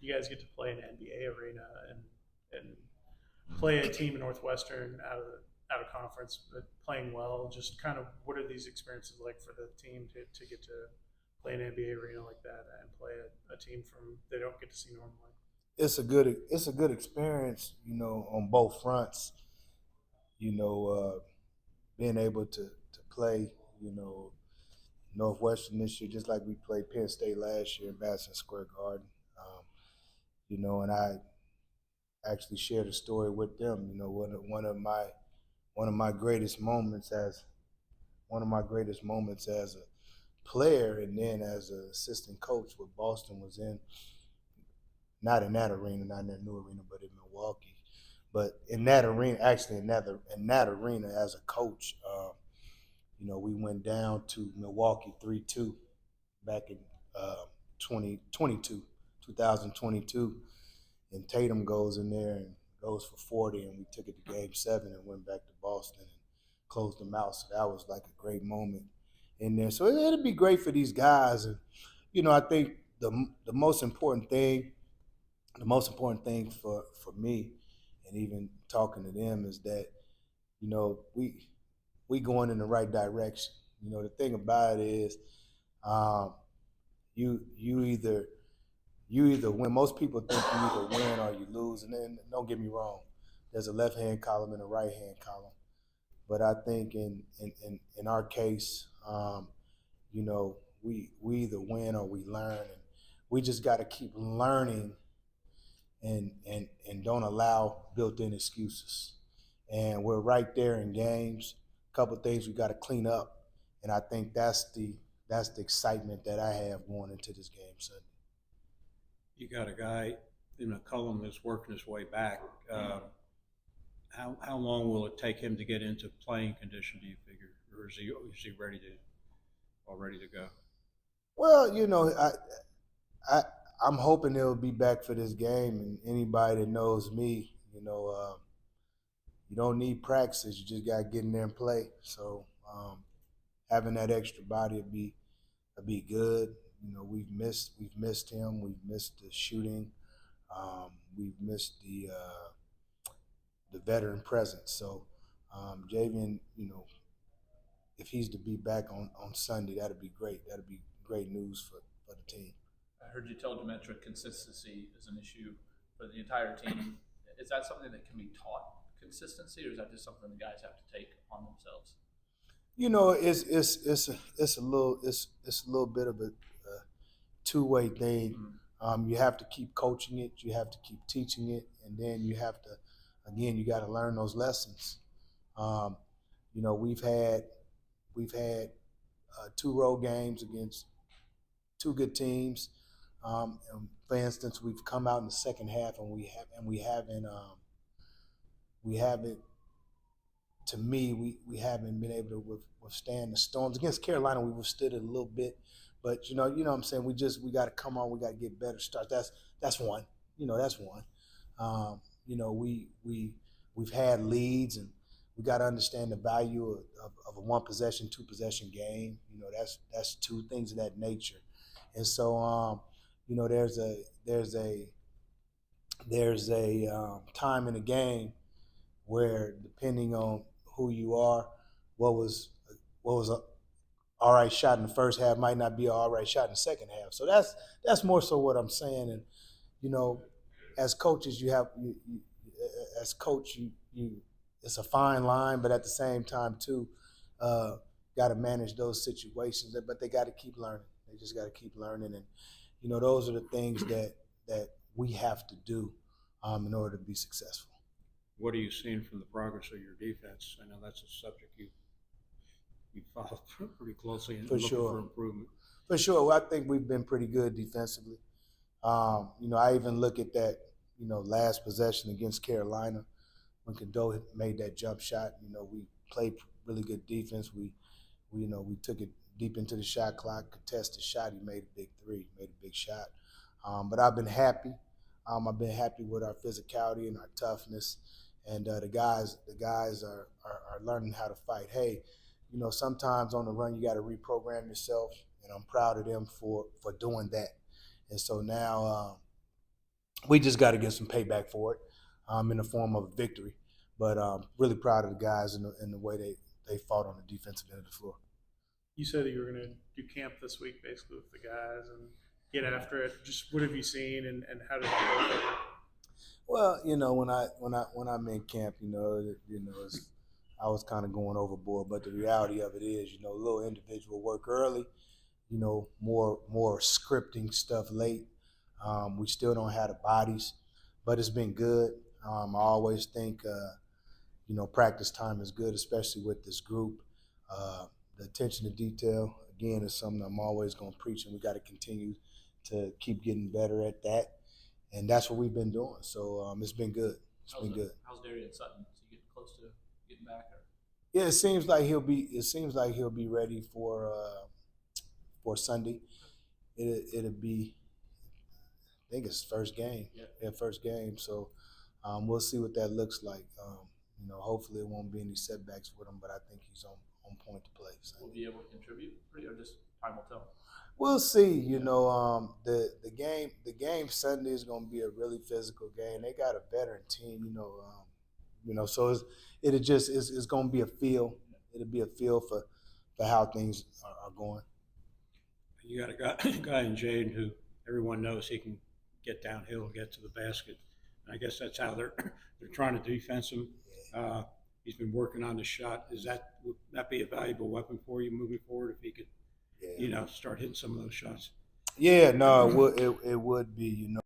you guys get to play in an NBA arena and play a team in Northwestern out of conference, but playing well. Just kind of what are these experiences like for the team to get to play an NBA arena like that and play a team from they don't get to see normally? It's a good experience, on both fronts. Being able to play, Northwestern this year, just like we played Penn State last year in Madison Square Garden. And I actually shared a story with them. One of my greatest moments as a player, and then as an assistant coach with Boston was in not in that arena, not in that new arena, but in Milwaukee. But in that arena, actually in that arena as a coach, we went down to Milwaukee 3-2 back in 2022, 2022, and Tatum goes in there and goes for 40, and we took it to Game 7 and went back to Boston and closed them out. So that was like a great moment in there. So it'd be great for these guys, and I think the most important thing for me, and even talking to them, is that we going in the right direction. The thing about it is, um, you either win. Most people think you either win or you lose, and then don't get me wrong. There's a left hand column and a right hand column, but I think in our case, we either win or we learn, and we just got to keep learning and don't allow built-in excuses. And we're right there in games. A couple of things we got to clean up, and I think that's the excitement that I have going into this game Sunday. You got a guy in McCullum that's working his way back. How long will it take him to get into playing condition? Do you figure, or is he all ready to go? Well, I I'm hoping they'll be back for this game, and anybody that knows me, you don't need practice. You just got to get in there and play. So having that extra body would be good. We've missed him. We've missed the shooting. We've missed the veteran presence. So Javian, if he's to be back on Sunday, that'd be great. That'd be great news for the team. I heard you tell Demetric consistency is an issue for the entire team. Is that something that can be taught, consistency, or is that just something the guys have to take on themselves? It's a little bit of a two-way thing. You have to keep coaching it, you have to keep teaching it, and then you got to learn those lessons. Um, we've had two road games against two good teams. And for instance, we've come out in the second half and we haven't. To me, we haven't been able to withstand the storms. Against Carolina, we withstood it a little bit, but what I'm saying. We got to come on. We got to get better starts. That's one. That's one. We've had leads, and we got to understand the value of a one possession, two possession game. That's two things of that nature. And so, there's a time in the game where, depending on who you are, what was a all right shot in the first half might not be an all right shot in the second half. So that's more so what I'm saying. And you know, as coaches, as coach, you it's a fine line, but at the same time too, uh, got to manage those situations. But they got to keep learning. They just got to keep learning, and those are the things that we have to do in order to be successful. What are you seeing from the progress of your defense? I know that's a subject you follow pretty closely and For looking for sure. improvement. For sure. Well, I think we've been pretty good defensively. I even look at that, last possession against Carolina when Cadeau made that jump shot. We played really good defense. We took it deep into the shot clock, contested shot. He made a big three, made a big shot. But I've been happy. I've been happy with our physicality and our toughness, and the guys are learning how to fight. Hey, sometimes on the run you got to reprogram yourself, and I'm proud of them for doing that. And so now, we just got to get some payback for it in the form of a victory. But really proud of the guys in the way they fought on the defensive end of the floor. You said that you were going to do camp this week, basically with the guys and get after it. Just what have you seen, and how did it go? Well, when I'm in camp, I was kind of going overboard, but the reality of it is, a little individual work early, more scripting stuff late. We still don't have the bodies, but it's been good. I always think, practice time is good, especially with this group. The attention to detail, again, is something I'm always going to preach, and we got to continue to keep getting better at that. And that's what we've been doing. So it's been good. It's been good. How's Darian Sutton? Is he getting close to getting back? Or? Yeah, it seems like he'll be ready for Sunday. It'll be, I think it's first game. Yeah, first game. So we'll see what that looks like. Hopefully it won't be any setbacks with him, but I think he's on point to play. So. Will he be able to contribute, or just time will tell? We'll see. The game Sunday is going to be a really physical game. They got a veteran team. So it's going to be a feel. It'll be a feel for how things are going. You got a guy in Jaden who everyone knows he can get downhill and get to the basket. And I guess that's how they're trying to defense him. He's been working on the shot. Would that be a valuable weapon for you moving forward if he could, start hitting some of those shots? Yeah, no, it would be.